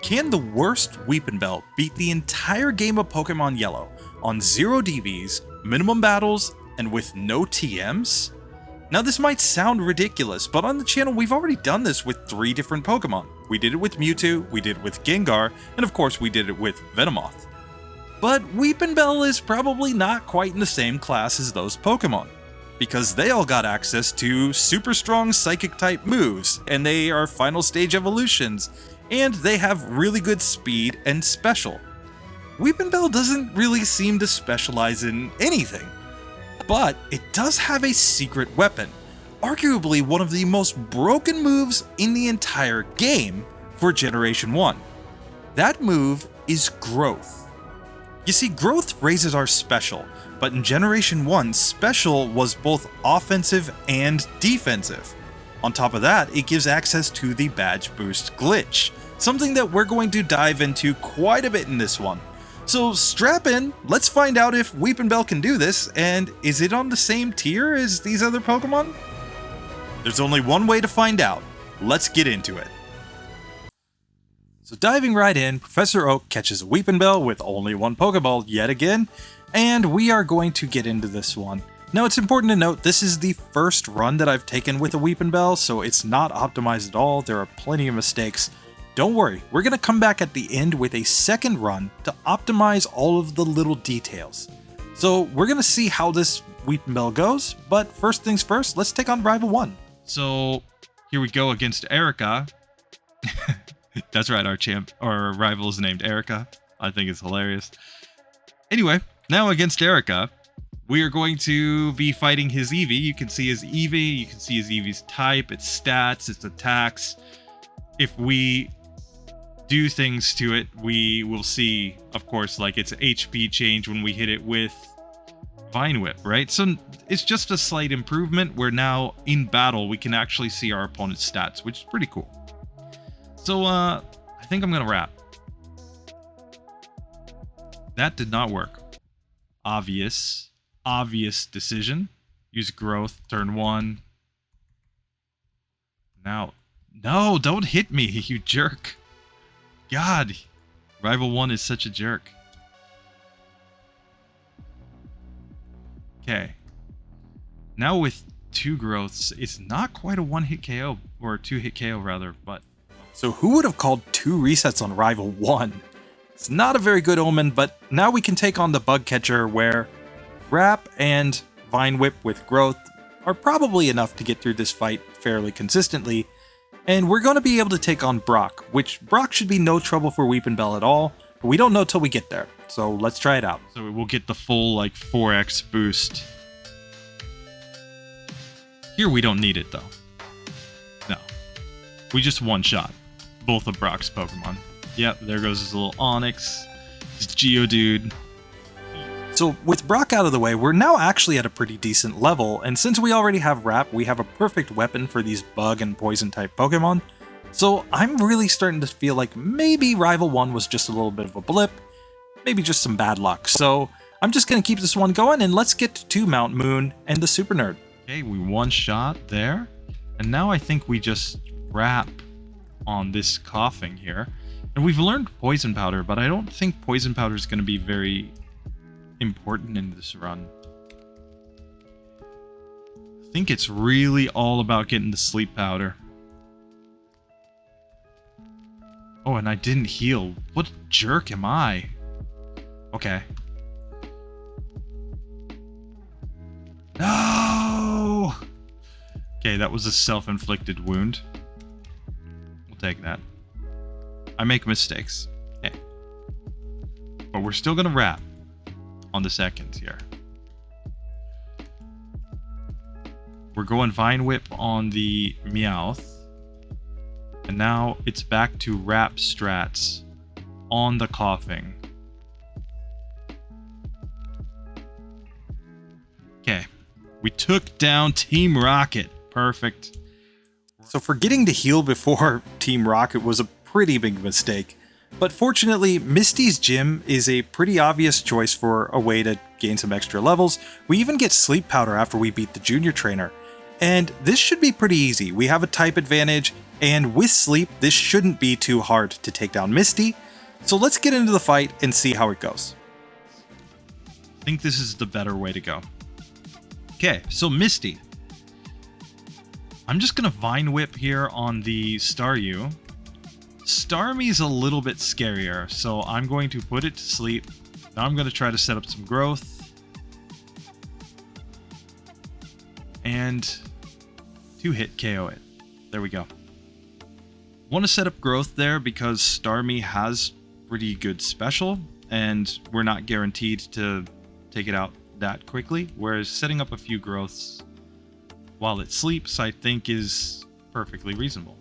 Can the worst Weepinbell beat the entire game of Pokemon Yellow on 0 DVs, minimum battles, and with no TMs? Now this might sound ridiculous, but on the channel we've already done this with 3 different Pokemon. We did it with Mewtwo, we did it with Gengar, and of course we did it with Venomoth. But Weepinbell is probably not quite in the same class as those Pokemon, because they all got access to super strong psychic type moves, and they are final stage evolutions, and they have really good speed and special. Weepinbell doesn't really seem to specialize in anything, but it does have a secret weapon, arguably one of the most broken moves in the entire game for Generation 1. That move is Growth. You see, Growth raises our special, but in Generation 1, special was both offensive and defensive. On top of that, it gives access to the badge boost glitch, something that we're going to dive into quite a bit in this one. So strap in, let's find out if Weepinbell can do this, and is it on the same tier as these other Pokemon? There's only one way to find out. Let's get into it. So diving right in, Professor Oak catches a Weepinbell with only one Pokeball yet again, and we are going to get into this one. Now it's important to note this is the first run that I've taken with a Weepinbell, so it's not optimized at all. There are plenty of mistakes. Don't worry, we're going to come back at the end with a second run to optimize all of the little details. So we're going to see how this Weepinbell goes, but first things first, let's take on Rival 1. So here we go against Erica. That's right, our rival is named Erica. I think it's hilarious. Anyway, now against Erica, we are going to be fighting his Eevee. You can see his Eevee, you can see his Eevee's type, its stats, its attacks. If we do things to it, we will see, of course, like its HP change when we hit it with Vine Whip, right? So it's just a slight improvement where now in battle we can actually see our opponent's stats, which is pretty cool. So I think I'm gonna wrap. That did not work. Obvious decision. Use Growth, turn 1. Now, no, don't hit me, you jerk. God, Rival 1 is such a jerk. Okay. Now with 2 Growths, it's not quite a 1-hit KO, or a 2-hit KO rather, but... So who would have called 2 resets on Rival 1? It's not a very good omen, but now we can take on the Bug Catcher where Wrap and Vine Whip with Growth are probably enough to get through this fight fairly consistently, and we're going to be able to take on Brock, which Brock should be no trouble for Weepinbell at all, but we don't know till we get there, so let's try it out. So we'll get the full, like, 4x boost. Here we don't need it, though. No. We just one-shot both of Brock's Pokemon. Yep, there goes his little Onix, his Geodude. So with Brock out of the way, we're now actually at a pretty decent level, and since we already have Wrap, we have a perfect weapon for these bug and poison type Pokemon. So I'm really starting to feel like maybe Rival 1 was just a little bit of a blip, maybe just some bad luck. So I'm just going to keep this one going, and let's get to Mount Moon and the Super Nerd. Okay, we one-shot there, and now I think we just Wrap on this coughing here. And we've learned Poison Powder, but I don't think Poison Powder is going to be very important in this run. I think it's really all about getting the Sleep Powder. Oh, and I didn't heal. What jerk am I? Okay. No! Okay, that was a self-inflicted wound. We'll take that. I make mistakes. Okay. But we're still gonna Wrap on the second here. We're going Vine Whip on the Meowth. And now it's back to Wrap strats on the coughing. Okay. We took down Team Rocket. Perfect. So forgetting to heal before Team Rocket was a pretty big mistake. But fortunately, Misty's gym is a pretty obvious choice for a way to gain some extra levels. We even get Sleep Powder after we beat the Junior Trainer. And this should be pretty easy. We have a type advantage, And with sleep, this shouldn't be too hard to take down Misty, so let's get into the fight and see how it goes. I think this is the better way to go. Okay, so Misty. I'm just going to Vine Whip here on the Staryu. Starmie's a little bit scarier, so I'm going to put it to sleep. Now I'm going to try to set up some growth. And 2-hit KO it. There we go. Want to set up growth there because Starmie has pretty good special, and we're not guaranteed to take it out that quickly, whereas setting up a few growths while it sleeps, I think, is perfectly reasonable.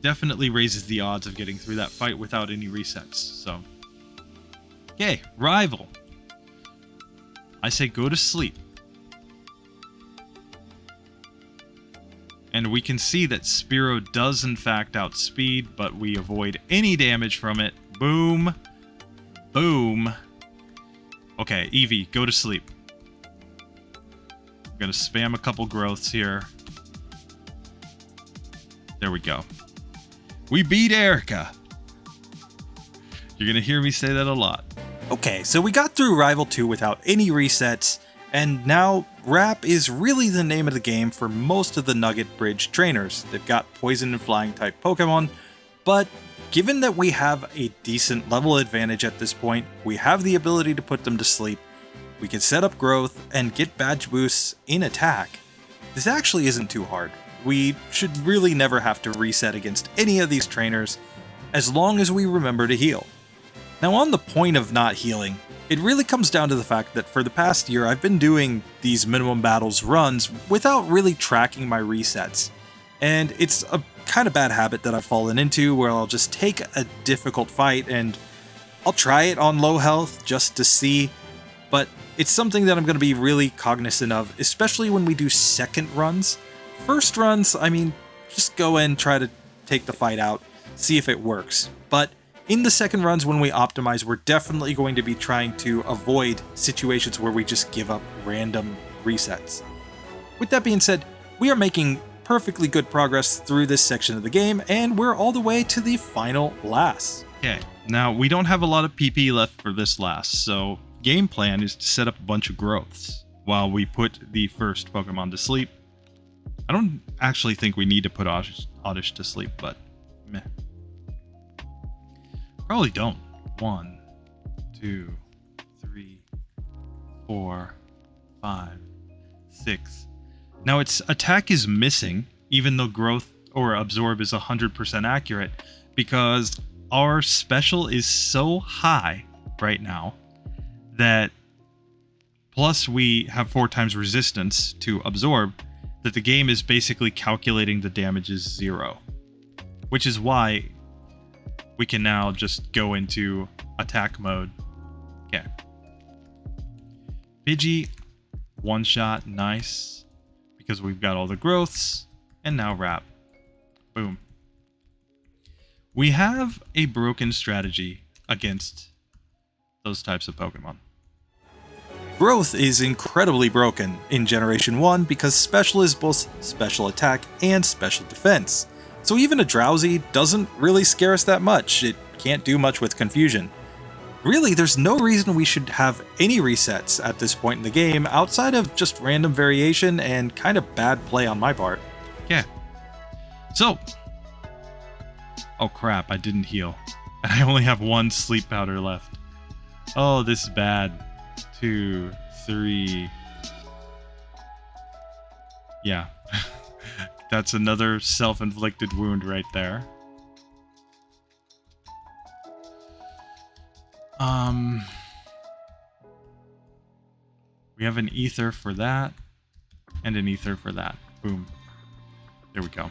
Definitely raises the odds of getting through that fight without any resets, so. Okay, rival. I say go to sleep. And we can see that Spearow does in fact outspeed, but we avoid any damage from it. Boom. Boom. Okay, Eevee, go to sleep. I'm gonna spam a couple growths here. There we go. We beat Erica. You're gonna hear me say that a lot. Okay, so we got through Rival 2 without any resets, and now Wrap is really the name of the game for most of the Nugget Bridge trainers. They've got poison and flying type Pokemon, but given that we have a decent level advantage at this point, we have the ability to put them to sleep, we can set up growth and get badge boosts in attack. This actually isn't too hard. We should really never have to reset against any of these trainers, as long as we remember to heal. Now, on the point of not healing, it really comes down to the fact that for the past year I've been doing these minimum battles runs without really tracking my resets. And it's a kind of bad habit that I've fallen into where I'll just take a difficult fight and I'll try it on low health just to see, but it's something that I'm going to be really cognizant of, especially when we do second runs. First runs, I mean, just go and try to take the fight out, see if it works. But in the second runs, when we optimize, we're definitely going to be trying to avoid situations where we just give up random resets. With that being said, we are making perfectly good progress through this section of the game, and we're all the way to the final last. Okay, now we don't have a lot of PP left for this last, so game plan is to set up a bunch of growths while we put the first Pokemon to sleep. I don't actually think we need to put Oddish to sleep, but meh. Probably don't. 1, 2, 3, 4, 5, 6. Now its attack is missing, even though growth or absorb is 100% accurate, because our special is so high right now that, plus we have 4 times resistance to absorb, that the game is basically calculating the damage is 0. Which is why we can now just go into attack mode. Okay. Pidgey, one shot, nice. Because we've got all the growths. And now Wrap. Boom. We have a broken strategy against those types of Pokemon. Growth is incredibly broken in Generation 1 because Special is both Special Attack and Special Defense. So even a Drowsy doesn't really scare us that much. It can't do much with Confusion. Really, there's no reason we should have any resets at this point in the game outside of just random variation and kind of bad play on my part. Yeah. So. Oh crap, I didn't heal. I only have 1 sleep powder left. Oh, this is bad. 2, 3. Yeah. That's another self-inflicted wound right there. We have an ether for that, and an ether for that. Boom. There we go.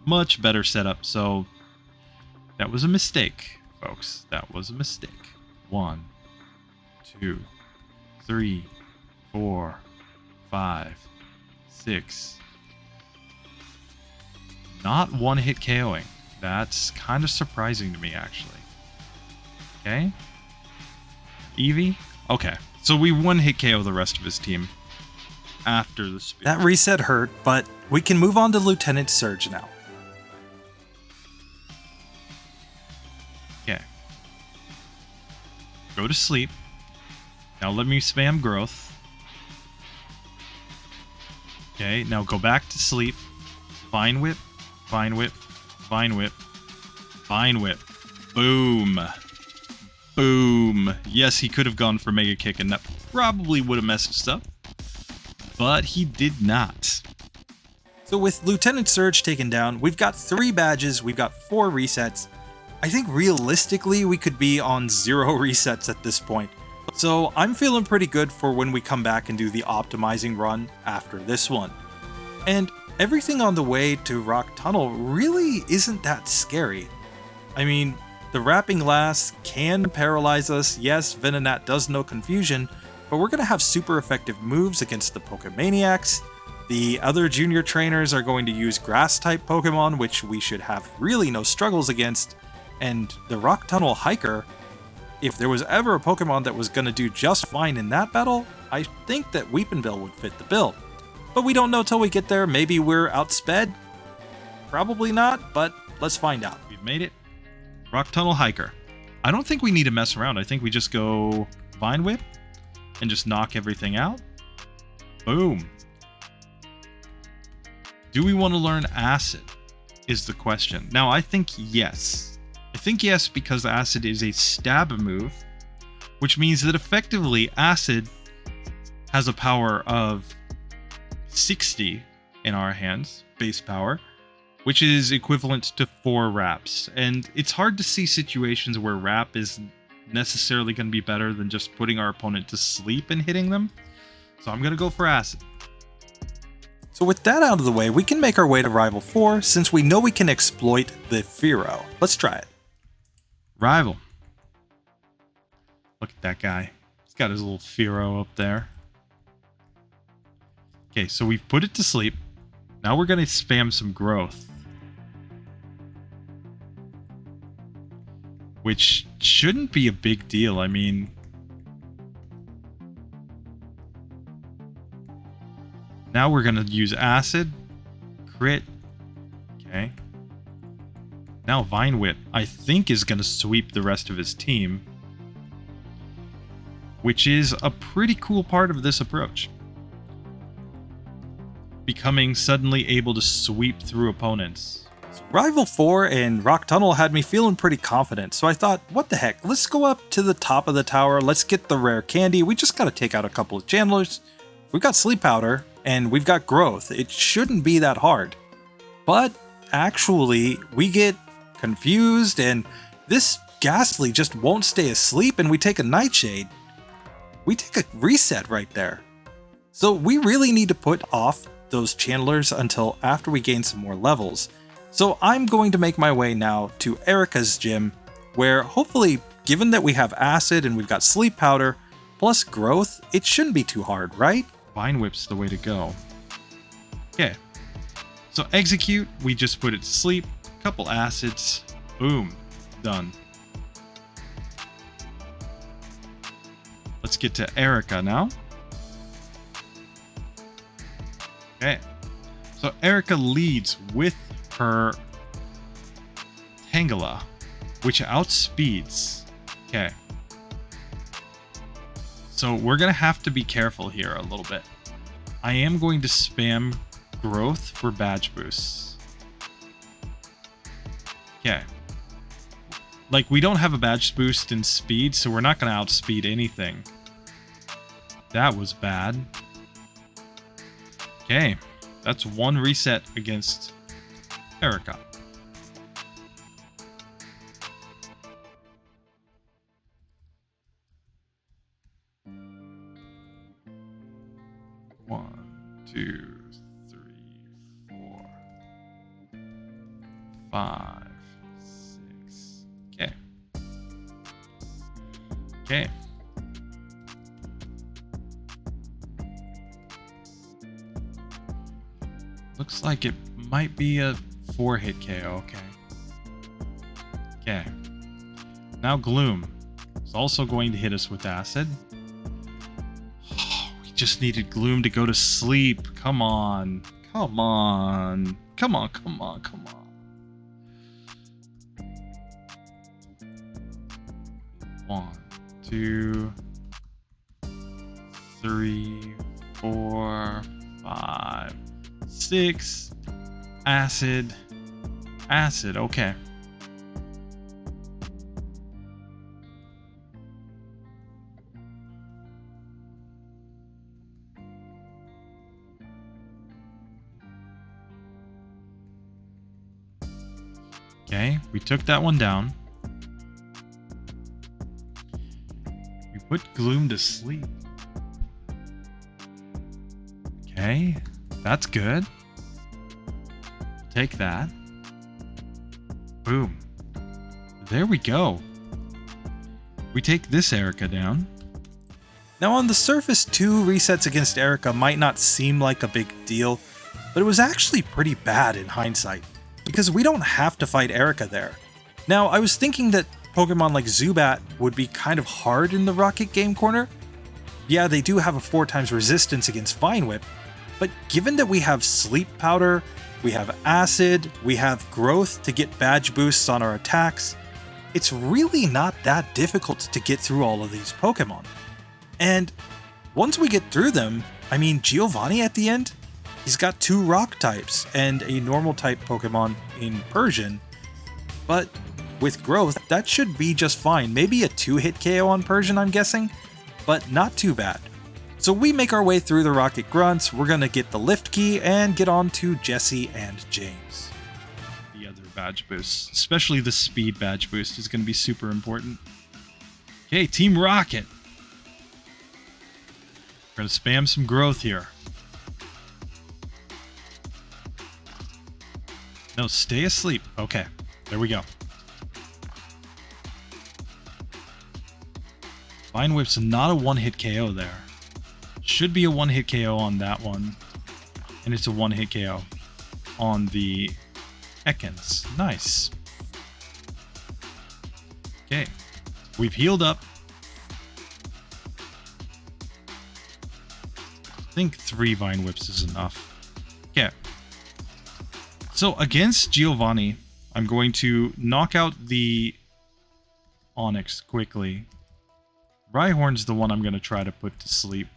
Much better setup. So that was a mistake, folks. That was a mistake. 1, 2, 3, 4, 5, 6. Not one-hit KOing. That's kind of surprising to me, actually. Okay. Eevee? Okay. So we one-hit KO the rest of his team after the spear. That reset hurt, but we can move on to Lieutenant Surge now. Okay. Go to sleep. Now let me spam growth. Okay, now go back to sleep. Vine Whip, Vine Whip, Vine Whip, Vine Whip. Boom. Boom. Yes, he could have gone for Mega Kick, and that probably would have messed us up. But he did not. So with Lieutenant Surge taken down, we've got 3 badges, we've got 4 resets. I think realistically we could be on 0 resets at this point. So I'm feeling pretty good for when we come back and do the optimizing run after this one. And everything on the way to Rock Tunnel really isn't that scary. I mean, the Wrapping Lass can paralyze us, yes, Venonat does no confusion, but we're going to have super effective moves against the Pokemaniacs. The other junior trainers are going to use Grass-type Pokemon, which we should have really no struggles against. And the Rock Tunnel Hiker, if there was ever a Pokemon that was going to do just fine in that battle, I think that Weepinbell would fit the bill. But we don't know till we get there. Maybe we're outsped? Probably not, but let's find out. We've made it. Rock Tunnel Hiker. I don't think we need to mess around. I think we just go Vine Whip and just knock everything out. Boom. Do we want to learn Acid is the question. Now, I think yes. I think yes because Acid is a stab move, which means that effectively Acid has a power of 60 in our hands, base power, which is equivalent to 4 Wraps. And it's hard to see situations where Wrap is necessarily going to be better than just putting our opponent to sleep and hitting them. So I'm going to go for Acid. So with that out of the way, we can make our way to Rival 4 since we know we can exploit the Fearow. Let's try it. Rival. Look at that guy. He's got his little Fearow up there. Okay, so we've put it to sleep. Now we're going to spam some growth. Which shouldn't be a big deal. I mean, now we're going to use Acid, Crit. Okay. Now Vine Whip, I think, is going to sweep the rest of his team, which is a pretty cool part of this approach. Becoming suddenly able to sweep through opponents. Rival 4 and Rock Tunnel had me feeling pretty confident, so I thought, what the heck, let's go up to the top of the tower, let's get the rare candy, we just gotta take out a couple of channelers. We've got Sleep Powder, and we've got Growth, it shouldn't be that hard. But actually, we get confused, and this Ghastly just won't stay asleep, and we take a Nightshade. We take a reset right there. So we really need to put off those channelers until after we gain some more levels. So I'm going to make my way now to Erica's gym, where hopefully, given that we have Acid and we've got Sleep Powder, plus Growth, it shouldn't be too hard, right? Vine Whip's the way to go. Okay. So Execute, we just put it to sleep. Couple Acids. Boom. Done. Let's get to Erica now. Okay. So Erica leads with her Tangela, which outspeeds. Okay. So we're going to have to be careful here a little bit. I am going to spam Growth for badge boosts. Okay. Like, we don't have a badge boost in speed, so we're not going to outspeed anything. That was bad. Okay. That's 1 reset against Erica. One, 2, 3, 4, 5, 6. Okay. Okay. Looks like it might be a 4-hit KO. Okay. Okay. Now Gloom is also going to hit us with Acid. Oh, we just needed Gloom to go to sleep. Come on. Come on. Come on, come on, come on. 1, 2, 3, 4, 5, 6. Acid. Acid, okay. Okay, we took that one down. We put Gloom to sleep. Okay, that's good. Take that. Boom. There we go. We take this Erica down. Now on the surface, 2 resets against Erica might not seem like a big deal, but it was actually pretty bad in hindsight, because we don't have to fight Erica there. Now, I was thinking that Pokemon like Zubat would be kind of hard in the Rocket Game Corner. Yeah, they do have a 4 times resistance against Vine Whip, but given that we have Sleep Powder, we have Acid, we have Growth to get badge boosts on our attacks, it's really not that difficult to get through all of these Pokemon. And once we get through them, I mean, Giovanni at the end, he's got 2 rock types and a normal type Pokemon in Persian, but with Growth, that should be just fine. Maybe a 2-hit KO on Persian, I'm guessing, but not too bad. So we make our way through the Rocket Grunts, we're gonna get the Lift Key and get on to Jesse and James. The other badge boosts, especially the speed badge boost, is going to be super important. Okay, Team Rocket. We're going to spam some Growth here. No, stay asleep. Okay, there we go. Vine Whip's not a 1-hit KO there. Should be a 1-hit KO on that one. And it's a 1-hit KO on the Ekans. Nice. Okay, we've healed up. I think 3 Vine Whips is enough. Okay. So against Giovanni, I'm going to knock out the Onyx quickly. Rhyhorn's the one I'm going to try to put to sleep.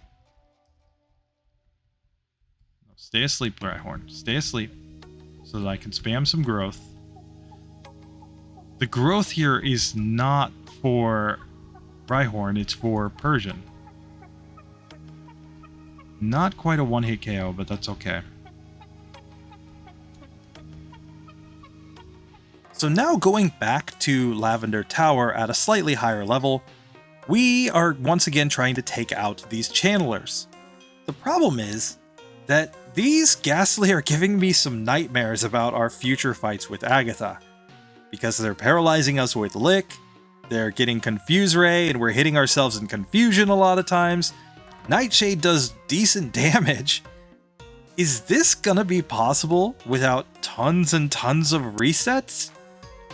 Stay asleep, Rhyhorn. Stay asleep so that I can spam some Growth. The Growth here is not for Rhyhorn, it's for Persian. Not quite a 1-hit KO, but that's okay. So now going back to Lavender Tower at a slightly higher level, we are once again trying to take out these channelers. The problem is that these Ghastly are giving me some nightmares about our future fights with Agatha, because they're paralyzing us with Lick, they're getting Confuse Ray, and we're hitting ourselves in confusion a lot of times. Nightshade does decent damage. Is this gonna be possible without tons and tons of resets?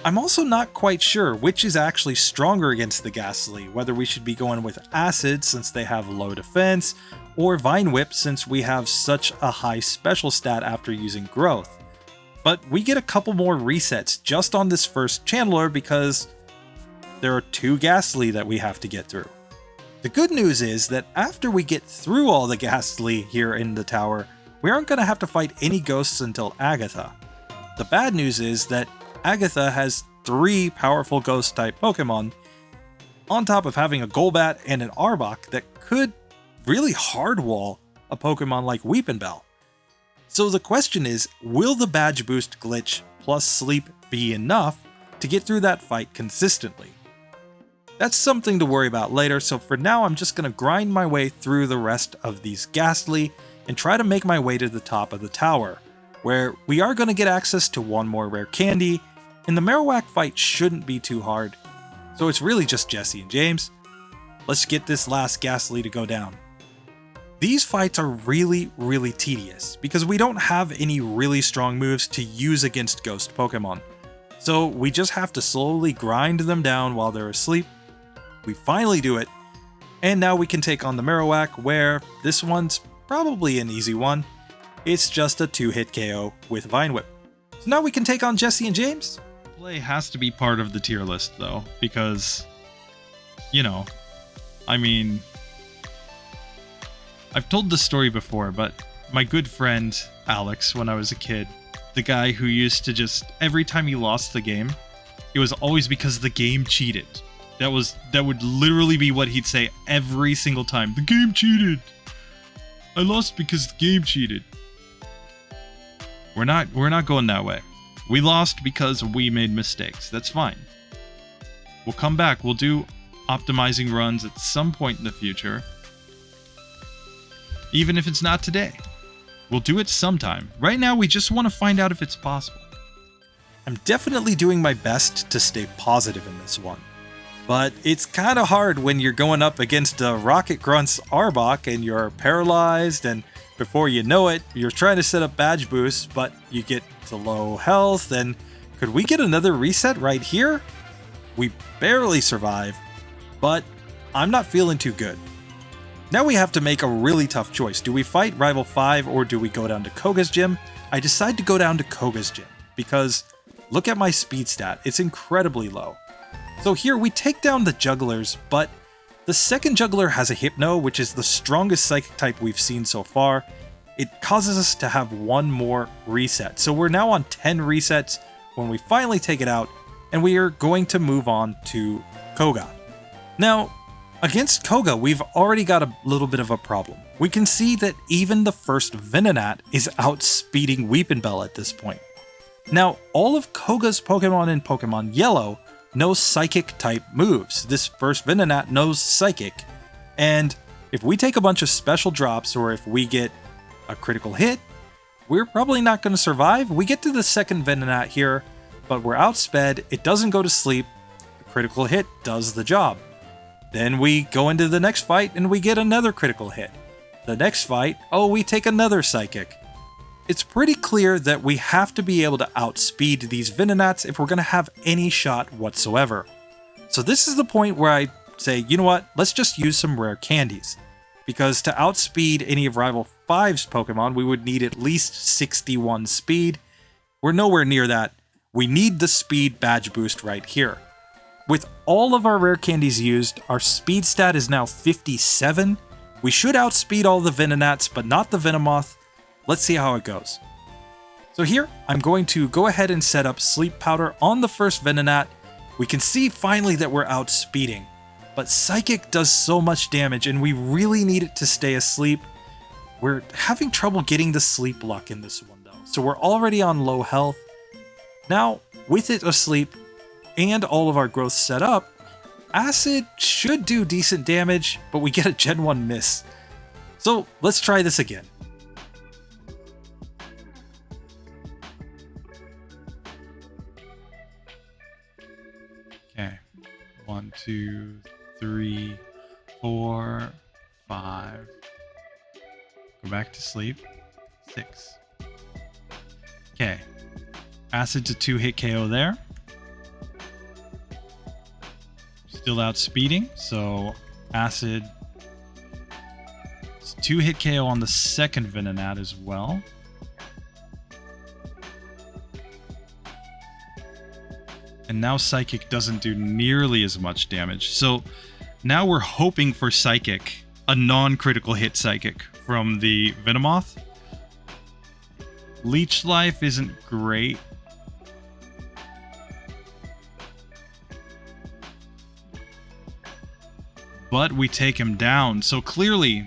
I'm also not quite sure which is actually stronger against the Ghastly, whether we should be going with Acid since they have low defense, or Vine Whip since we have such a high special stat after using Growth. But we get a couple more resets just on this first Channeler because there are 2 Ghastly that we have to get through. The good news is that after we get through all the Ghastly here in the tower, we aren't going to have to fight any ghosts until Agatha. The bad news is that Agatha has 3 powerful ghost-type Pokemon, on top of having a Golbat and an Arbok that could really hardwall a Pokemon like Weepinbell. So the question is, will the badge boost glitch plus sleep be enough to get through that fight consistently? That's something to worry about later, so for now I'm just going to grind my way through the rest of these Ghastly and try to make my way to the top of the tower, where we are going to get access to 1 more rare candy, and the Marowak fight shouldn't be too hard, so it's really just Jesse and James. Let's get this last Ghastly to go down. These fights are really tedious, because we don't have any really strong moves to use against ghost Pokemon. So we just have to slowly grind them down while they're asleep. We finally do it, and now we can take on the Marowak, where this one's probably an easy one. It's just a 2-hit KO with Vine Whip. So now we can take on Jesse and James. Play has to be part of the tier list though, because, you know, I mean, I've told this story before, but my good friend Alex, when I was a kid, the guy who used to just, every time he lost the game, it was always because the game cheated. That would literally be what he'd say every single time. The game cheated. I lost because the game cheated. We're not going that way. We lost because we made mistakes. That's fine. We'll come back. We'll do optimizing runs at some point in the future. Even if it's not today. We'll do it sometime. Right now, we just want to find out if it's possible. I'm definitely doing my best to stay positive in this one. But it's kind of hard when you're going up against a Rocket Grunt's Arbok and you're paralyzed, and before you know it, you're trying to set up badge boosts, but you get to low health, and could we get another reset right here? We barely survive, but I'm not feeling too good. Now we have to make a really tough choice. Do we fight Rival 5 or do we go down to Koga's gym? I decide to go down to Koga's gym because look at my speed stat, it's incredibly low. So here we take down the jugglers, but the second juggler has a Hypno, which is the strongest psychic type we've seen so far. It causes us to have one more reset. So we're now on 10 resets when we finally take it out, and we are going to move on to Koga. Now, against Koga, we've already got a little bit of a problem. We can see that even the first Venonat is outspeeding Weepinbell at this point. Now, all of Koga's Pokemon in Pokemon Yellow know Psychic type moves. This first Venonat knows Psychic, and if we take a bunch of special drops or if we get a critical hit, we're probably not going to survive. We get to the second Venonat here, but we're outsped, it doesn't go to sleep, the critical hit does the job. Then we go into the next fight and we get another critical hit. The next fight, oh, we take another Psychic. It's pretty clear that we have to be able to outspeed these Venonats if we're going to have any shot whatsoever. So this is the point where I say, you know what, let's just use some rare candies. Because to outspeed any of Rival 5's Pokemon, we would need at least 61 speed. We're nowhere near that. We need the speed badge boost right here. With all of our rare candies used, our speed stat is now 57. We should outspeed all the Venonats, but not the Venomoth. Let's see how it goes. So here, I'm going to go ahead and set up Sleep Powder on the first Venonat. We can see finally that we're outspeeding, but Psychic does so much damage and we really need it to stay asleep. We're having trouble getting the sleep luck in this one though, so we're already on low health. Now, with it asleep and all of our growth set up, Acid should do decent damage, but we get a Gen 1 miss. So let's try this again. Okay, 1, 2, 3, 4, 5. Go back to sleep. 6. Okay, Acid to 2-hit KO there. Still outspeeding, so Acid 2-hit KO on the second Venonat as well. And now Psychic doesn't do nearly as much damage. So now we're hoping for Psychic, a non-critical hit Psychic from the Venomoth. Leech Life isn't great. But we take him down. So clearly,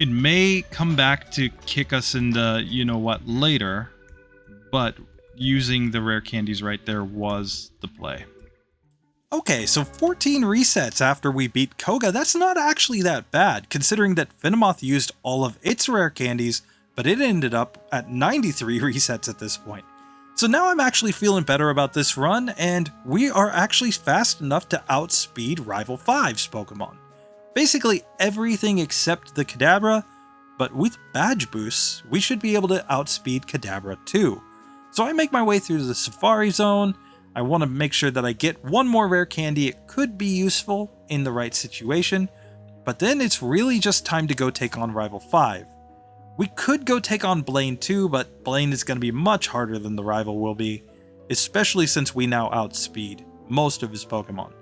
it may come back to kick us into you-know-what later. But using the rare candies right there was the play. Okay, so 14 resets after we beat Koga, that's not actually that bad, considering that Venomoth used all of its rare candies, but it ended up at 93 resets at this point. So now I'm actually feeling better about this run, and we are actually fast enough to outspeed Rival 5's Pokemon. Basically everything except the Kadabra, but with badge boosts, we should be able to outspeed Kadabra too. So I make my way through the Safari Zone. I want to make sure that I get one more rare candy. It could be useful in the right situation, but then it's really just time to go take on Rival 5. We could go take on Blaine too, but Blaine is going to be much harder than the rival will be, especially since we now outspeed most of his Pokemon.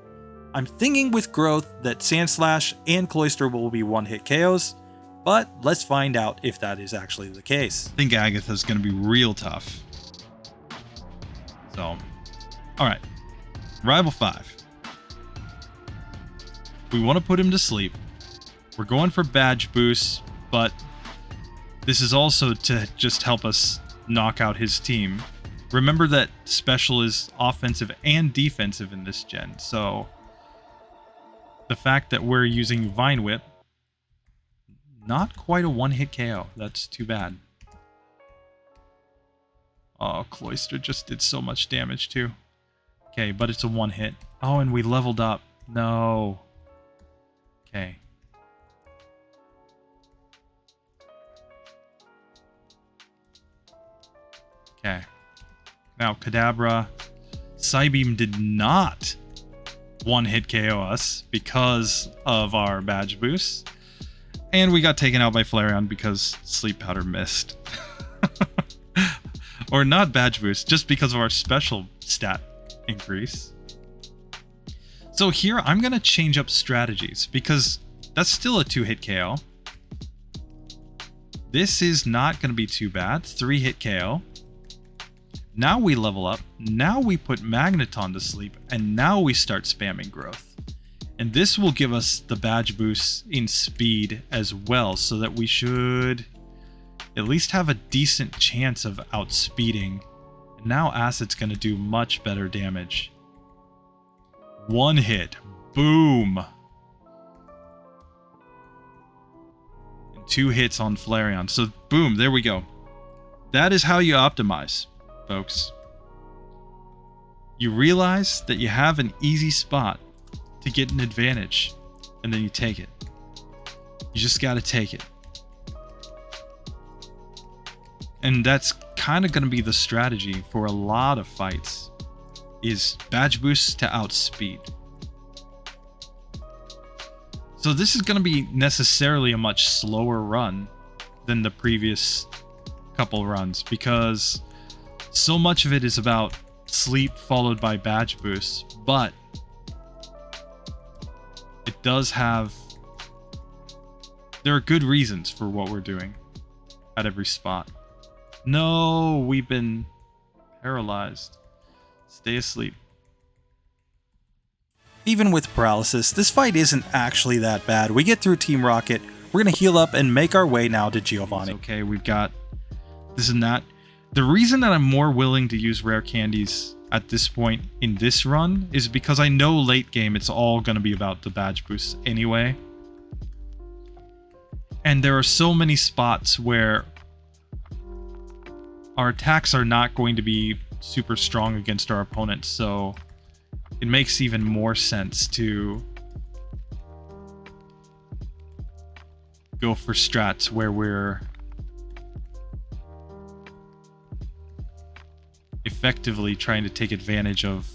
I'm thinking with growth that Sandslash and Cloyster will be one-hit KOs, but let's find out if that is actually the case. I think Agatha's going to be real tough. So, alright. Rival 5. We want to put him to sleep. We're going for badge boosts, but this is also to just help us knock out his team. Remember that special is offensive and defensive in this gen, so the fact that we're using Vine Whip, not quite a one-hit KO. That's too bad. Oh, Cloyster just did so much damage too. Okay, but it's a one-hit. Oh, and we leveled up. No. Okay. Okay. Now, Kadabra. Psybeam did not one-hit KO us because of our badge boost. And we got taken out by Flareon because Sleep Powder missed. Or not badge boost, just because of our special stat increase. So here, I'm going to change up strategies because that's still a 2-hit KO. This is not going to be too bad. 3-hit KO. Now we level up. Now we put Magneton to sleep. And now we start spamming growth. And this will give us the badge boost in speed as well, so that we should at least have a decent chance of outspeeding. And now Acid's going to do much better damage. 1 hit. Boom. And 2 hits on Flareon. So boom, there we go. That is how you optimize, folks. You realize that you have an easy spot to get an advantage, and then you take it. You just gotta take it. And that's kind of gonna be the strategy for a lot of fights, is badge boosts to outspeed. So this is gonna be necessarily a much slower run than the previous couple runs, because so much of it is about sleep followed by badge boosts, but it does have... there are good reasons for what we're doing at every spot. No, we've been paralyzed. Stay asleep. Even with paralysis, this fight isn't actually that bad. We get through Team Rocket, we're going to heal up and make our way now to Giovanni. Okay, we've got this and that. The reason that I'm more willing to use rare candies at this point in this run is because I know late game it's all going to be about the badge boosts anyway. And there are so many spots where our attacks are not going to be super strong against our opponents, so it makes even more sense to go for strats where we're effectively trying to take advantage of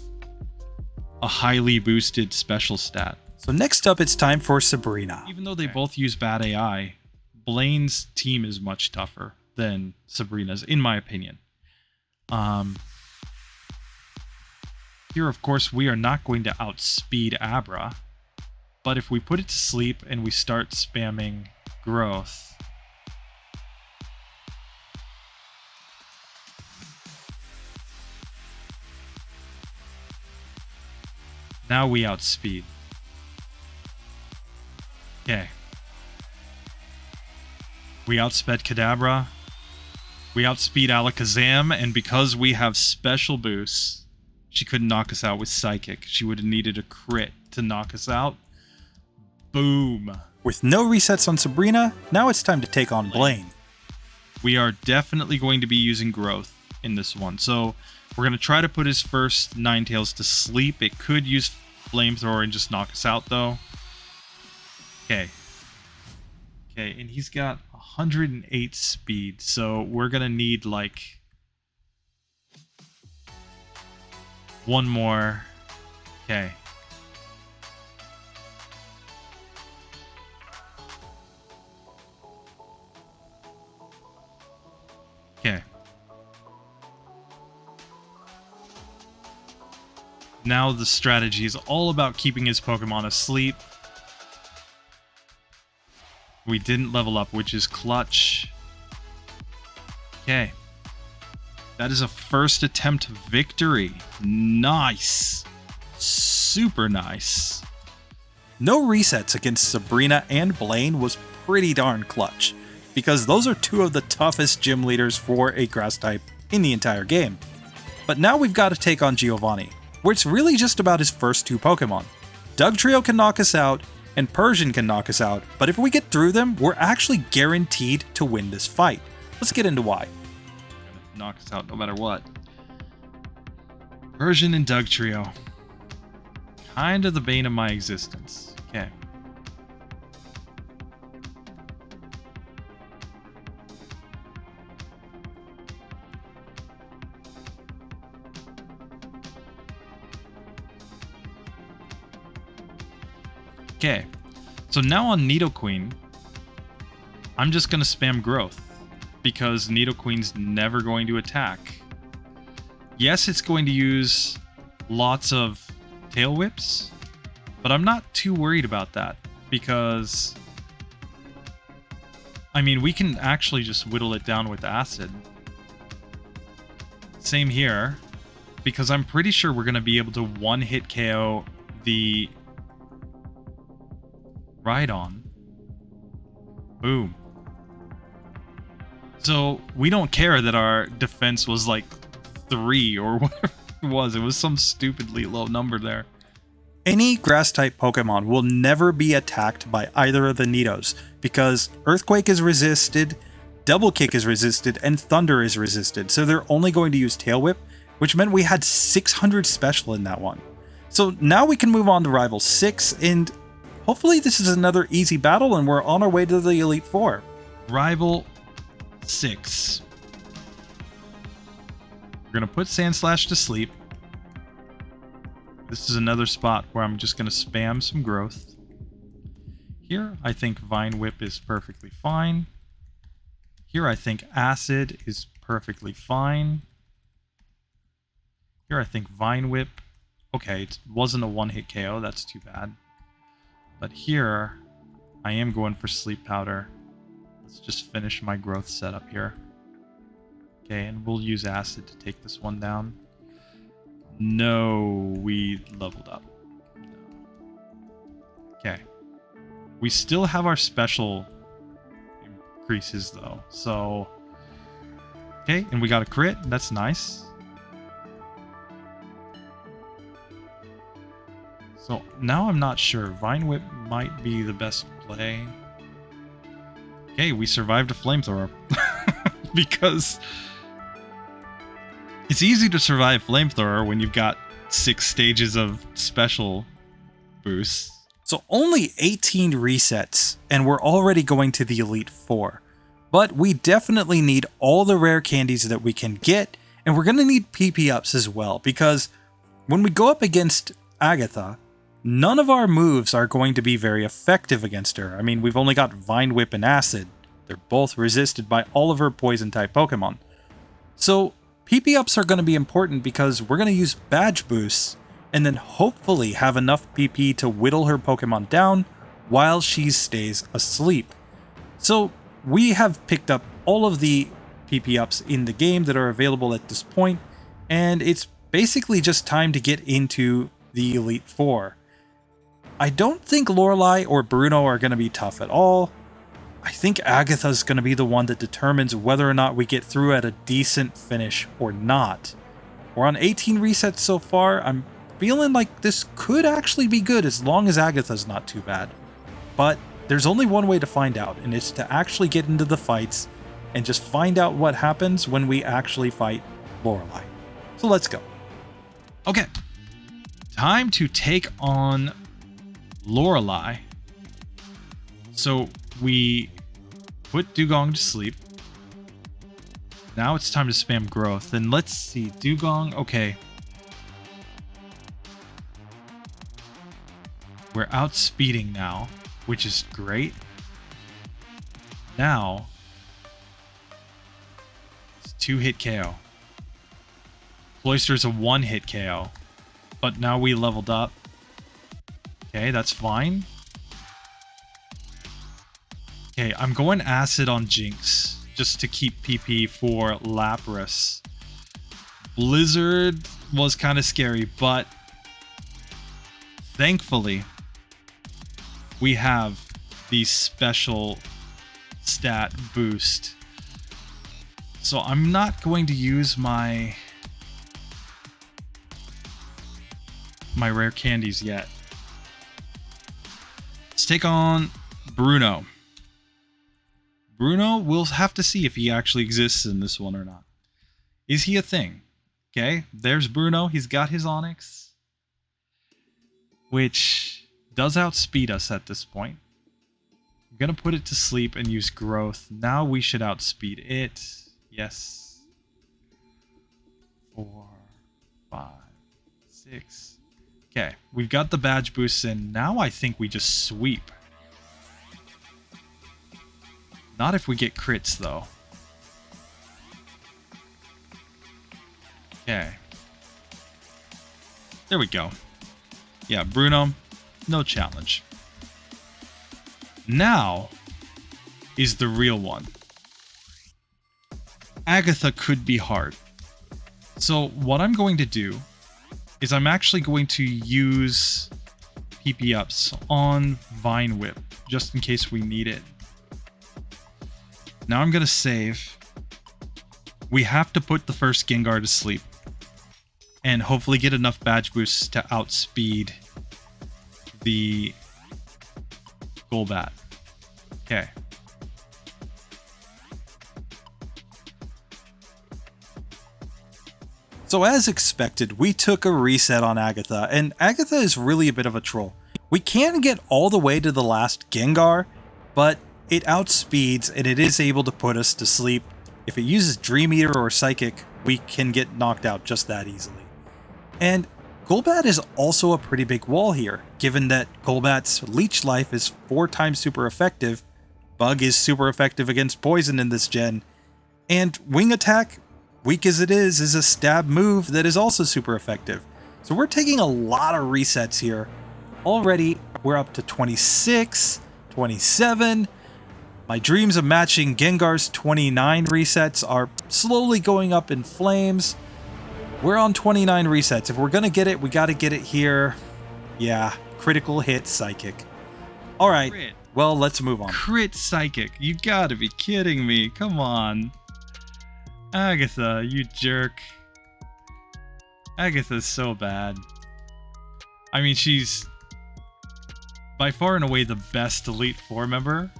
a highly boosted special stat. So next up, it's time for Sabrina. Even though they both use bad AI, Blaine's team is much tougher than Sabrina's, in my opinion. Here, of course, we are not going to outspeed Abra, but if we put it to sleep and we start spamming growth, now we outspeed. Okay. We outsped Kadabra. We outspeed Alakazam, and because we have special boosts, she couldn't knock us out with Psychic. She would have needed a crit to knock us out. Boom. With no resets on Sabrina, now it's time to take on Blaine. We are definitely going to be using growth in this one. So we're going to try to put his first Ninetales to sleep. It could use Flamethrower and just knock us out, though. Okay. Okay, and he's got 108 speed, so we're going to need, like, one more. Okay. Now the strategy is all about keeping his Pokemon asleep. We didn't level up, which is clutch. Okay. That is a first attempt victory. Nice. Super nice. No resets against Sabrina and Blaine was pretty darn clutch, because those are two of the toughest gym leaders for a grass type in the entire game. But now we've got to take on Giovanni, where it's really just about his first two Pokemon. Dugtrio can knock us out, and Persian can knock us out, but if we get through them, we're actually guaranteed to win this fight. Let's get into why. Knock us out no matter what. Persian and Dugtrio. Kind of the bane of my existence. Okay. Okay, so now on Nidoqueen, I'm just going to spam growth, because Nidoqueen's never going to attack. Yes, it's going to use lots of tail whips, but I'm not too worried about that, because, I mean, we can actually just whittle it down with acid. Same here, because I'm pretty sure we're going to be able to one-hit KO the Rhydon. Boom. So we don't care that our defense was like 3 or whatever it was. It was some stupidly low number there. Any grass-type Pokemon will never be attacked by either of the Nidos, because Earthquake is resisted, Double Kick is resisted, and Thunder is resisted, so they're only going to use Tail Whip, which meant we had 600 special in that one. So now we can move on to Rival 6, and hopefully this is another easy battle and we're on our way to the Elite Four. Rival 6. We're going to put Sandslash to sleep. This is another spot where I'm just going to spam some growth. Here, I think Vine Whip is perfectly fine. Here, I think Acid is perfectly fine. Here, I think Vine Whip. Okay, it wasn't a one-hit KO. That's too bad. But here, I am going for Sleep Powder. Let's just finish my growth setup here. Okay, and we'll use Acid to take this one down. No, we leveled up. No. Okay. We still have our special increases though, so... Okay, and we got a crit. That's nice. So now I'm not sure. Vine Whip might be the best play. Okay, we survived a flamethrower. Because it's easy to survive flamethrower when you've got 6 stages of special boosts. So only 18 resets, and we're already going to the Elite Four. But we definitely need all the rare candies that we can get, and we're going to need PP ups as well, because when we go up against Agatha, none of our moves are going to be very effective against her. I mean, we've only got Vine Whip and Acid. They're both resisted by all of her Poison-type Pokemon. So, PP ups are going to be important because we're going to use Badge Boosts, and then hopefully have enough PP to whittle her Pokemon down while she stays asleep. So, we have picked up all of the PP ups in the game that are available at this point, and it's basically just time to get into the Elite Four. I don't think Lorelei or Bruno are going to be tough at all. I think Agatha's going to be the one that determines whether or not we get through at a decent finish or not. We're on 18 resets so far. I'm feeling like this could actually be good as long as Agatha's not too bad. But there's only one way to find out, and it's to actually get into the fights and just find out what happens when we actually fight Lorelei. So let's go. Okay. Time to take on Lorelei. So we put Dugong to sleep. Now it's time to spam growth. And let's see, Dugong, okay. We're outspeeding now, which is great. Now, it's 2-hit KO. Cloyster's a 1-hit KO. but now we leveled up. Okay, that's fine. Okay, I'm going acid on Jinx just to keep PP for Lapras. Blizzard was kind of scary, but thankfully we have the special stat boost. So I'm not going to use my rare candies yet. Let's take on Bruno. Bruno, we'll have to see if he actually exists in this one or not. Is he a thing? Okay, there's Bruno. He's got his Onyx, which does outspeed us at this point. I'm going to put it to sleep and use growth. Now we should outspeed it. Yes. 4, 5, 6. Okay, we've got the badge boosts in. Now I think we just sweep. Not if we get crits, though. Okay. There we go. Yeah, Bruno, no challenge. Now is the real one. Agatha could be hard. So what I'm going to do is I'm actually going to use PP ups on Vine Whip, just in case we need it. Now I'm going to save. We have to put the first Gengar to sleep. And hopefully get enough badge boosts to outspeed the Golbat. Okay. So as expected, we took a reset on Agatha, and Agatha is really a bit of a troll. We can get all the way to the last Gengar, but it outspeeds and it is able to put us to sleep. If it uses Dream Eater or Psychic, we can get knocked out just that easily. And Golbat is also a pretty big wall here, given that Golbat's Leech Life is 4 times super effective, Bug is super effective against Poison in this gen, and Wing Attack, weak as it is a stab move that is also super effective. So we're taking a lot of resets here. Already, we're up to 26, 27. My dreams of matching Gengar's 29 resets are slowly going up in flames. We're on 29 resets. If we're going to get it, we got to get it here. Yeah, critical hit Psychic. All right, well, let's move on. Crit Psychic. You gotta be kidding me. Come on. Agatha, you jerk. Agatha's so bad. I mean, she's by far and away the best Elite Four member.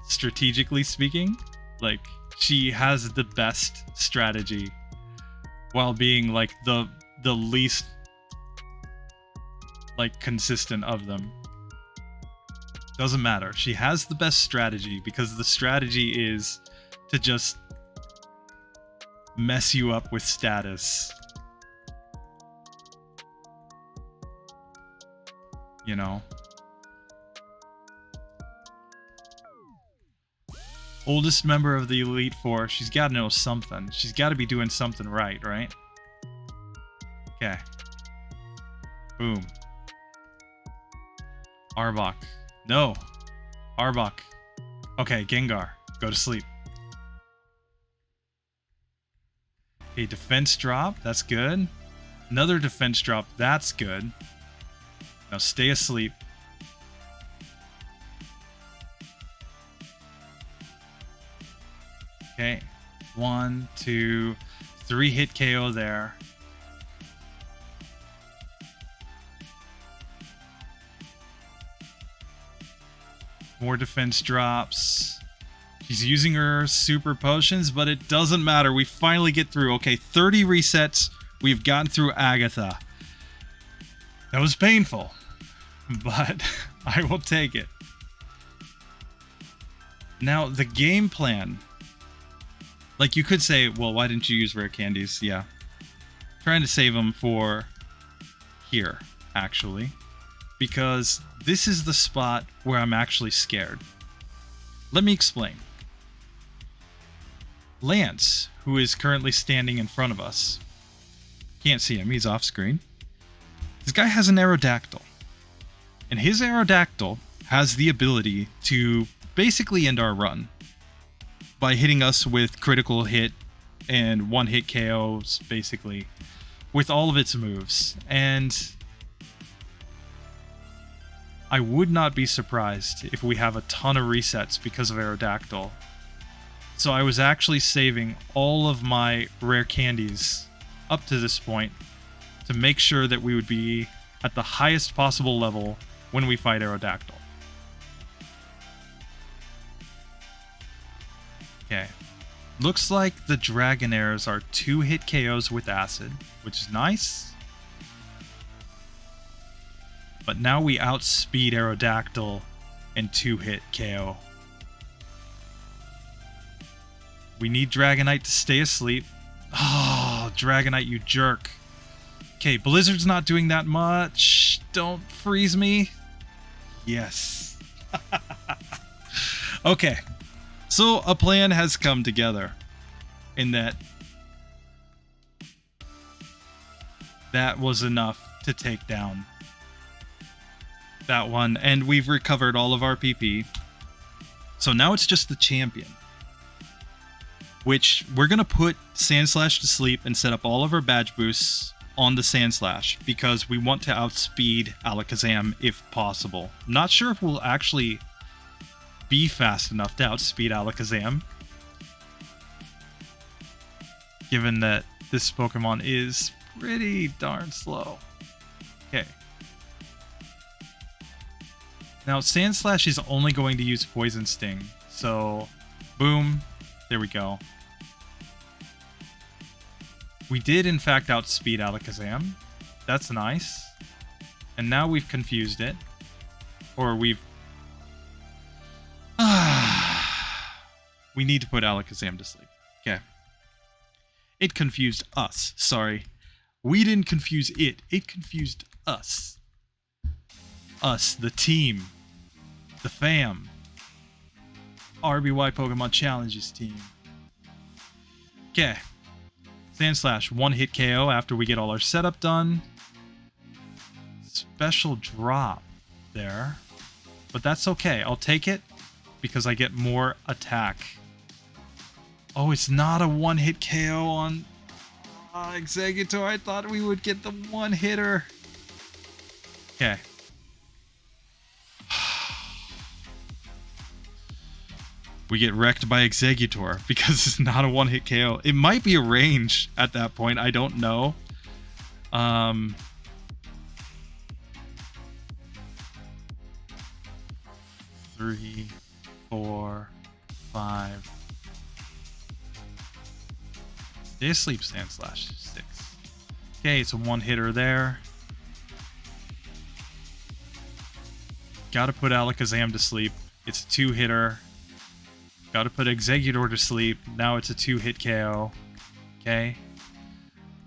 Strategically speaking. Like, she has the best strategy. While being, like, the least, like, consistent of them. Doesn't matter. She has the best strategy because the strategy is to just mess you up with status. You know? Oldest member of the Elite Four. She's got to know something. She's got to be doing something right? Okay. Boom. Arbok. No. Arbok. Okay, Gengar. Go to sleep. Okay, defense drop. That's good. Another defense drop. That's good. Now stay asleep. Okay. 1, 2, 3 hit KO there. More defense drops. She's using her super potions, but it doesn't matter. We finally get through. Okay, 30 resets. We've gotten through Agatha. That was painful, but I will take it. Now, the game plan. Like, you could say, well, why didn't you use rare candies? Yeah. Trying to save them for here, actually. Because this is the spot where I'm actually scared. Let me explain. Lance, who is currently standing in front of us, can't see him, he's off screen. This guy has an Aerodactyl. And his Aerodactyl has the ability to basically end our run by hitting us with critical hit and one-hit KOs, basically, with all of its moves. And I would not be surprised if we have a ton of resets because of Aerodactyl. So I was actually saving all of my rare candies up to this point to make sure that we would be at the highest possible level when we fight Aerodactyl. Okay. Looks like the Dragonairs are 2-hit KOs with Acid, which is nice. But now we outspeed Aerodactyl in 2-hit KO. We need Dragonite to stay asleep. Oh, Dragonite, you jerk. Okay, Blizzard's not doing that much. Don't freeze me. Yes. Okay. So a plan has come together in that was enough to take down that one, and we've recovered all of our PP. So now it's just the champion, which we're going to put Sandslash to sleep and set up all of our badge boosts on the Sandslash because we want to outspeed Alakazam if possible. Not sure if we'll actually be fast enough to outspeed Alakazam, given that this Pokemon is pretty darn slow. Okay. Now, Sandslash is only going to use Poison Sting, so boom, there we go. We did, in fact, outspeed Alakazam. That's nice. And now we've confused it. Or we've... we need to put Alakazam to sleep. Okay. It confused us. Sorry. We didn't confuse it. It confused us. Us, the team. The fam. RBY Pokemon Challenges team. Okay. Sandslash, 1-hit KO after we get all our setup done. Special drop there. But that's okay. I'll take it because I get more attack. Oh, it's not a 1-hit KO on Exeggutor. I thought we would get the 1-hitter. Okay. We get wrecked by Exeggutor because it's not a 1-hit KO. It might be a range at that point. I don't know. 3, 4, 5. Stay asleep, Sandslash. 6. Okay, it's a 1-hitter there. Gotta put Alakazam to sleep. It's a 2-hitter. Gotta put Exeggutor to sleep. Now it's a 2-hit KO. Okay.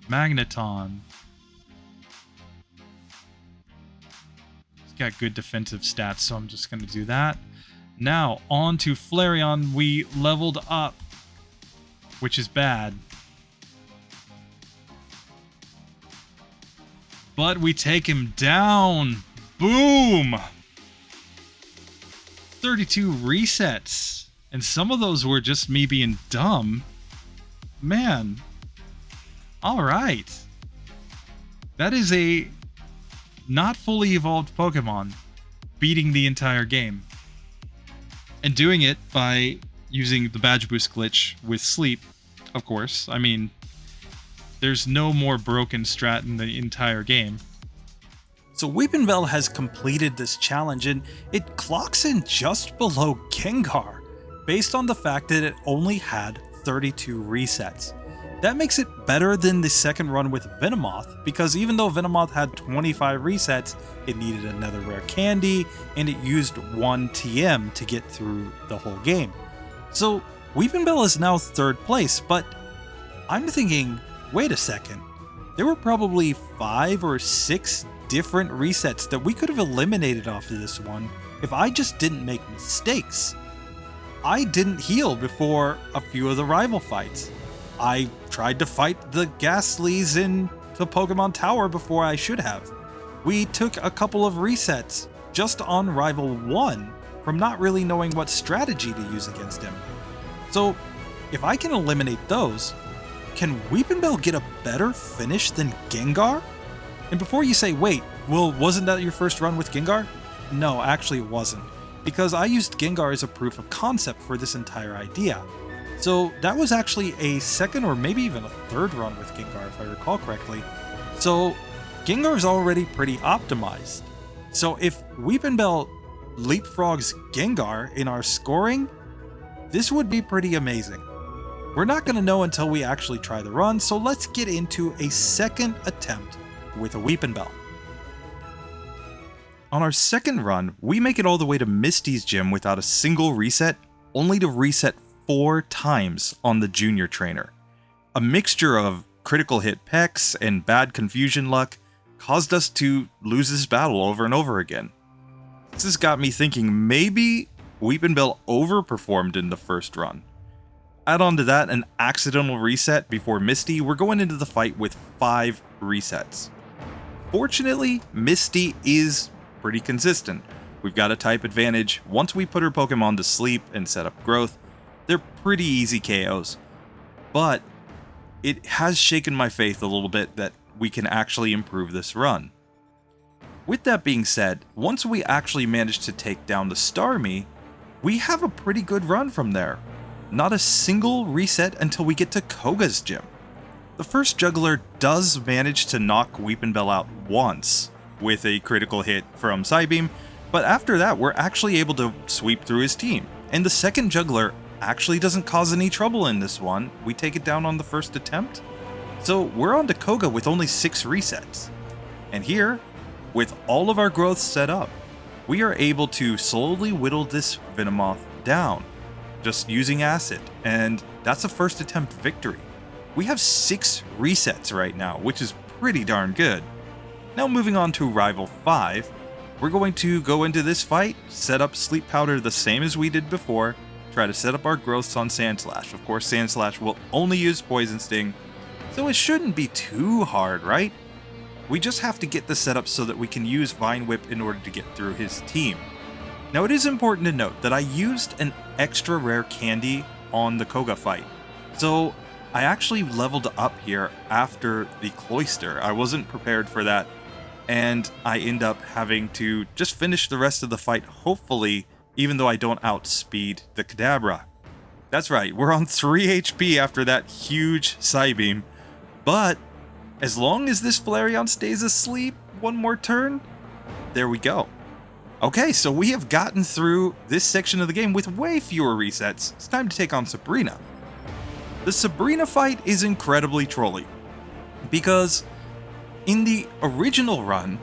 Magneton. It's got good defensive stats, so I'm just gonna do that. Now, on to Flareon. We leveled up, which is bad. But we take him down. Boom! 32 resets. And some of those were just me being dumb. Man. Alright. That is a not fully evolved Pokemon beating the entire game. And doing it by using the badge boost glitch with sleep, of course. I mean, there's no more broken strat in the entire game. So Weepinbell has completed this challenge and it clocks in just below Gengar, based on the fact that it only had 32 resets. That makes it better than the second run with Venomoth, because even though Venomoth had 25 resets, it needed another rare candy, and it used 1 TM to get through the whole game. So Weepinbell is now 3rd place, but I'm thinking, wait a second, there were probably 5 or 6 different resets that we could have eliminated off of this one if I just didn't make mistakes. I didn't heal before a few of the rival fights. I tried to fight the Ghastlies in the Pokemon Tower before I should have. we took a couple of resets just on Rival 1 from not really knowing what strategy to use against him. So if I can eliminate those, can Weepinbell get a better finish than Gengar? And before you say, wait, well, wasn't that your first run with Gengar? No, actually it wasn't, because I used Gengar as a proof of concept for this entire idea. So that was actually a second or maybe even a third run with Gengar, if I recall correctly. So Gengar's already pretty optimized. So if Weepinbell leapfrogs Gengar in our scoring, this would be pretty amazing. We're not going to know until we actually try the run, so let's get into a second attempt with a Weepinbell. On our second run, we make it all the way to Misty's gym without a single reset, only to reset 4 times on the junior trainer. A mixture of critical hit pecs and bad confusion luck caused us to lose this battle over and over again. This has got me thinking maybe Weepinbell overperformed in the first run. Add on to that an accidental reset before Misty, we're going into the fight with 5 resets. Fortunately, Misty is pretty consistent. We've got a type advantage. Once we put her Pokemon to sleep and set up growth, they're pretty easy KOs. But it has shaken my faith a little bit that we can actually improve this run. With that being said, once we actually manage to take down the Starmie, we have a pretty good run from there. Not a single reset until we get to Koga's gym. The first juggler does manage to knock Weepinbell out once with a critical hit from Psybeam, but after that we're actually able to sweep through his team. And the second juggler actually doesn't cause any trouble in this one. We take it down on the first attempt. So we're on to Koga with only 6 resets. And here, with all of our growth set up, we are able to slowly whittle this Venomoth down, just using acid, and that's a first attempt victory. We have 6 resets right now, which is pretty darn good. Now moving on to Rival 5, we're going to go into this fight, set up Sleep Powder the same as we did before, try to set up our growths on Sandslash. Of course, Sandslash will only use Poison Sting, so it shouldn't be too hard, right? We just have to get the setup so that we can use Vine Whip in order to get through his team. Now it is important to note that I used an extra rare candy on the Koga fight, so I actually leveled up here after the Cloyster. I wasn't prepared for that, and I end up having to just finish the rest of the fight, hopefully, even though I don't outspeed the Kadabra. That's right, we're on 3 HP after that huge Psybeam, but as long as this Flareon stays asleep one more turn, there we go. Okay, so we have gotten through this section of the game with way fewer resets. It's time to take on Sabrina. The Sabrina fight is incredibly trolly, because in the original run,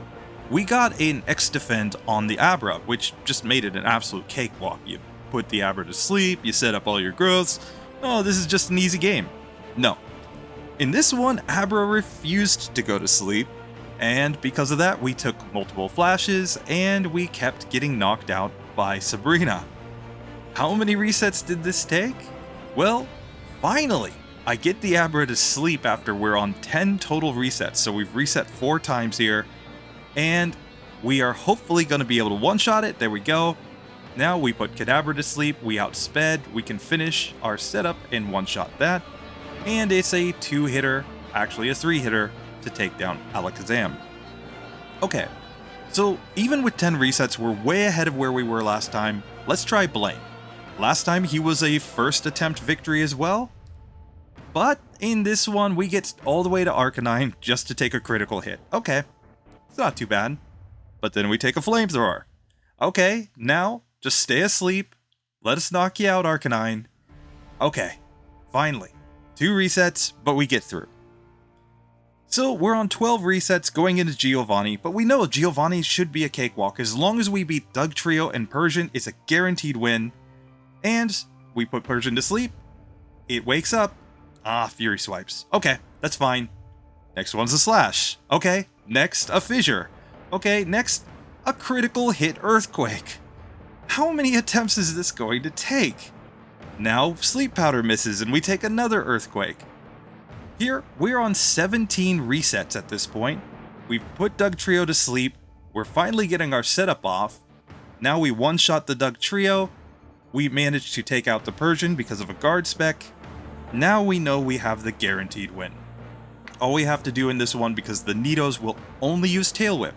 we got an X-Defend on the Abra, which just made it an absolute cakewalk. You put the Abra to sleep, you set up all your growths. Oh, this is just an easy game. No. In this one, Abra refused to go to sleep, and because of that, we took multiple flashes, and we kept getting knocked out by Sabrina. How many resets did this take? Well, finally, I get the Abra to sleep after we're on 10 total resets, so we've reset 4 times here, and we are hopefully going to be able to one-shot it. There we go. Now we put Kadabra to sleep, we outsped, we can finish our setup and one-shot that, and it's a 2-hitter, actually a 3-hitter, to take down Alakazam. Okay, so even with 10 resets, we're way ahead of where we were last time. Let's try Blaine. Last time he was a first attempt victory as well, but in this one we get all the way to Arcanine just to take a critical hit. Okay, it's not too bad. But then we take a Flamethrower. Okay, now just stay asleep. Let us knock you out, Arcanine. Okay, finally. 2 resets, but we get through. So we're on 12 resets going into Giovanni, but we know Giovanni should be a cakewalk. As long as we beat Dugtrio and Persian, it's a guaranteed win. And we put Persian to sleep. It wakes up. Ah, Fury Swipes. Okay, that's fine. Next one's a Slash. Okay, next a Fissure. Okay, next a critical hit Earthquake. How many attempts is this going to take? Now Sleep Powder misses and we take another Earthquake. Here, we're on 17 resets at this point, We've put Dugtrio to sleep. We're finally getting our setup off. Now we one-shot the Dugtrio. We managed to take out the Persian because of a guard spec. Now we know we have the guaranteed win. All we have to do in this one, because the Nidos will only use Tail Whip.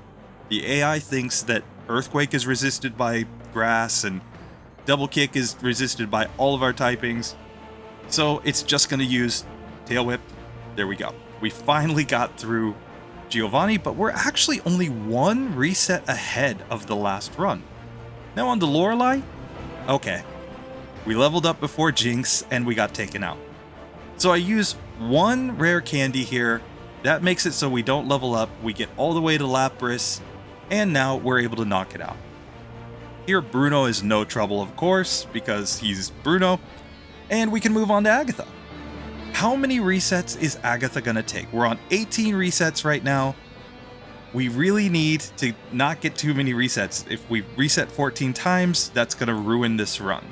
The AI thinks that Earthquake is resisted by Grass and Double Kick is resisted by all of our typings. So it's just going to use Tail Whip. There we go. We finally got through Giovanni, but we're actually only one reset ahead of the last run. Now on to Lorelei. Okay. We leveled up before Jinx and we got taken out. So I use one rare candy here. That makes it so we don't level up. We get all the way to Lapras, and now we're able to knock it out. Here Bruno is no trouble, of course, because he's Bruno, and we can move on to Agatha. How many resets is Agatha gonna take? We're on 18 resets right now. We really need to not get too many resets. If we reset 14 times, that's gonna ruin this run.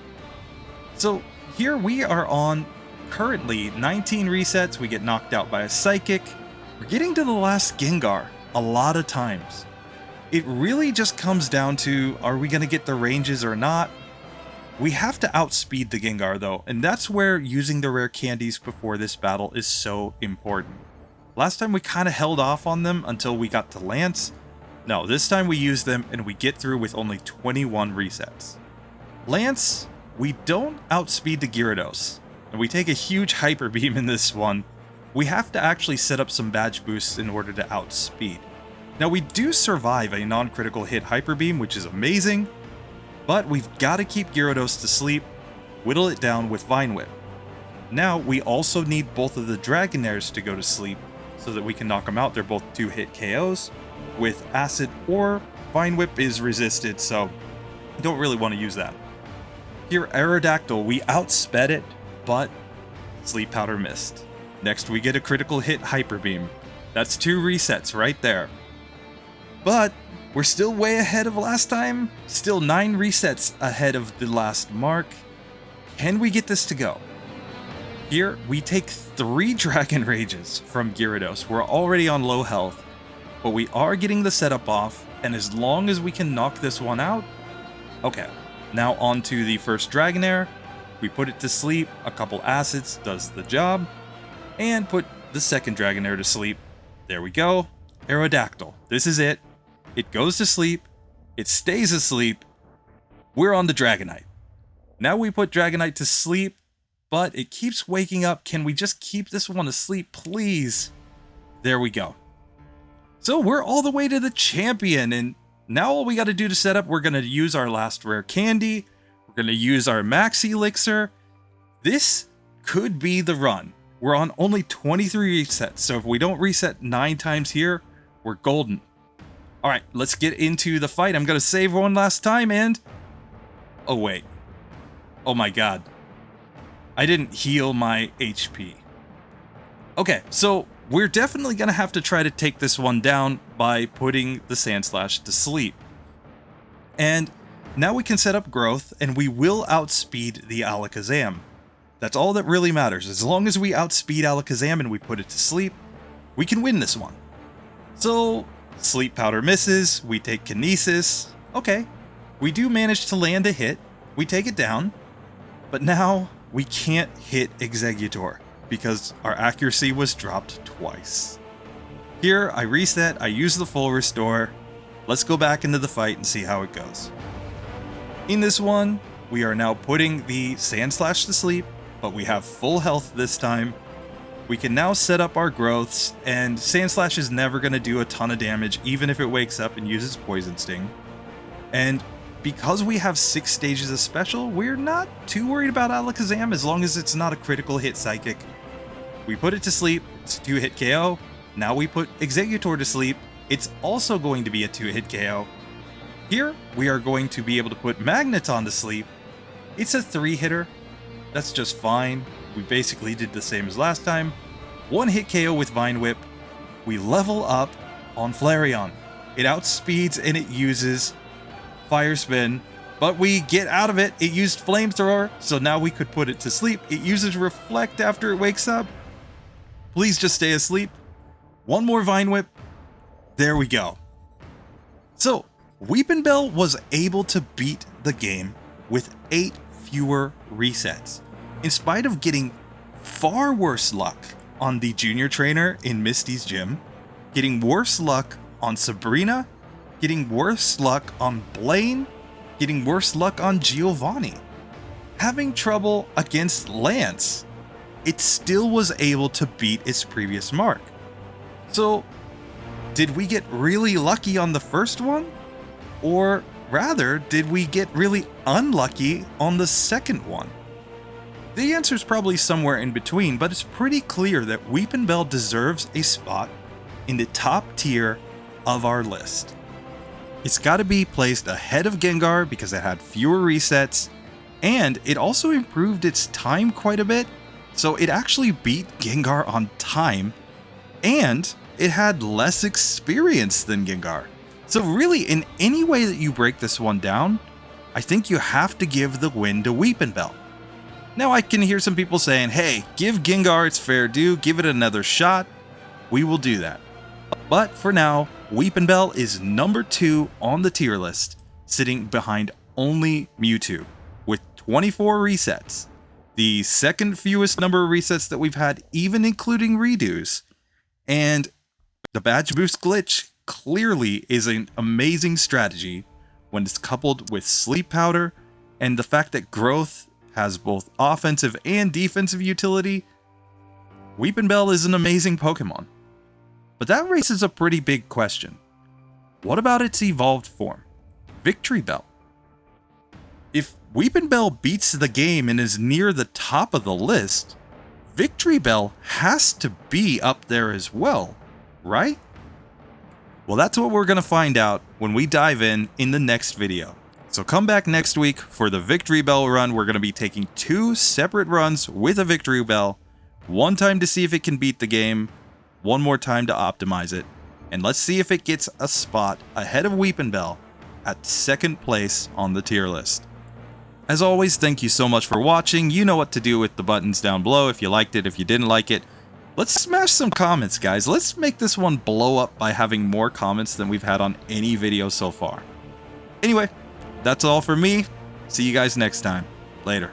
So here we are on currently 19 resets. We get knocked out by a Psychic. We're getting to the last Gengar a lot of times. It really just comes down to, are we going to get the ranges or not? We have to outspeed the Gengar though, and that's where using the rare candies before this battle is so important. Last time we kind of held off on them until we got to Lance. No, this time we use them and we get through with only 21 resets. Lance, we don't outspeed the Gyarados, and we take a huge Hyper Beam in this one. We have to actually set up some badge boosts in order to outspeed. Now we do survive a non-critical hit Hyper Beam, which is amazing, but we've got to keep Gyarados to sleep, whittle it down with Vine Whip. Now we also need both of the Dragonairs to go to sleep so that we can knock them out. They're both 2-hit KOs with Acid, or Vine Whip is resisted, so I don't really want to use that. Here Aerodactyl, we outsped it, but Sleep Powder missed. Next we get a critical hit Hyper Beam. That's 2 resets right there. But we're still way ahead of last time. Still 9 resets ahead of the last mark. Can we get this to go? Here we take 3 Dragon Rages from Gyarados. We're already on low health, but we are getting the setup off, and as long as we can knock this one out. Okay, now on to the first Dragonair. We put it to sleep, a couple Acids does the job, and put the second Dragonair to sleep. There we go. Aerodactyl, this is it. It goes to sleep, it stays asleep, we're on the Dragonite. Now we put Dragonite to sleep, but it keeps waking up. Can we just keep this one asleep, please? There we go. So we're all the way to the champion, and now all we got to do to set up, we're going to use our last rare candy, we're going to use our max elixir. This could be the run. We're on only 23 resets, so if we don't reset 9 times here, we're golden. Alright, let's get into the fight. I'm gonna save one last time and... Oh wait. Oh my god. I didn't heal my HP. Okay, so we're definitely gonna have to try to take this one down by putting the Sandslash to sleep. And now we can set up growth, and we will outspeed the Alakazam. That's all that really matters. As long as we outspeed Alakazam and we put it to sleep, we can win this one. So... Sleep Powder misses, we take Kinesis. Okay, we do manage to land a hit, we take it down, but now we can't hit Exeggutor because our accuracy was dropped twice. Here, I reset, I use the full restore. Let's go back into the fight and see how it goes. In this one, we are now putting the Sandslash to sleep, but we have full health this time. We can now set up our growths, and Sandslash is never going to do a ton of damage, even if it wakes up and uses Poison Sting. And because we have 6 stages of special, we're not too worried about Alakazam as long as it's not a critical hit Psychic. We put it to sleep, it's a 2-hit KO. Now we put Exeggutor to sleep, it's also going to be a 2-hit KO. Here, we are going to be able to put Magneton to sleep. It's a 3-hitter, that's just fine. We basically did the same as last time. 1-hit KO with Vine Whip. We level up on Flareon. It outspeeds and it uses Fire Spin, but we get out of it. It used Flamethrower, so now we could put it to sleep. It uses Reflect after it wakes up. Please just stay asleep. 1 more Vine Whip. There we go. So, Weepinbell was able to beat the game with 8 fewer resets, in spite of getting far worse luck on the junior trainer in Misty's gym, getting worse luck on Sabrina, getting worse luck on Blaine, getting worse luck on Giovanni. Having trouble against Lance, it still was able to beat its previous mark. So, did we get really lucky on the first one? Or rather, did we get really unlucky on the second one? The answer is probably somewhere in between, but it's pretty clear that Weepinbell deserves a spot in the top tier of our list. It's got to be placed ahead of Gengar because it had fewer resets, and it also improved its time quite a bit, so it actually beat Gengar on time, and it had less experience than Gengar. So really, in any way that you break this one down, I think you have to give the win to Weepinbell. Now I can hear some people saying, hey, give Gengar its fair due, give it another shot. We will do that. But for now, Weepinbell is number 2 on the tier list, sitting behind only Mewtwo, with 24 resets. The second fewest number of resets that we've had, even including redos. And the badge boost glitch clearly is an amazing strategy when it's coupled with sleep powder, and the fact that growth has both offensive and defensive utility. Weepinbell is an amazing Pokemon. But that raises a pretty big question. What about its evolved form, Victreebel? If Weepinbell beats the game and is near the top of the list, Victreebel has to be up there as well, right? Well, that's what we're going to find out when we dive in the next video. So come back next week for the Victreebel run. We're going to be taking 2 separate runs with a Victreebel. One time to see if it can beat the game, one more time to optimize it. And let's see if it gets a spot ahead of Weepinbell at 2nd place on the tier list. As always, thank you so much for watching. You know what to do with the buttons down below if you liked it, if you didn't like it. Let's smash some comments, guys. Let's make this one blow up by having more comments than we've had on any video so far. Anyway, that's all for me. See you guys next time. Later.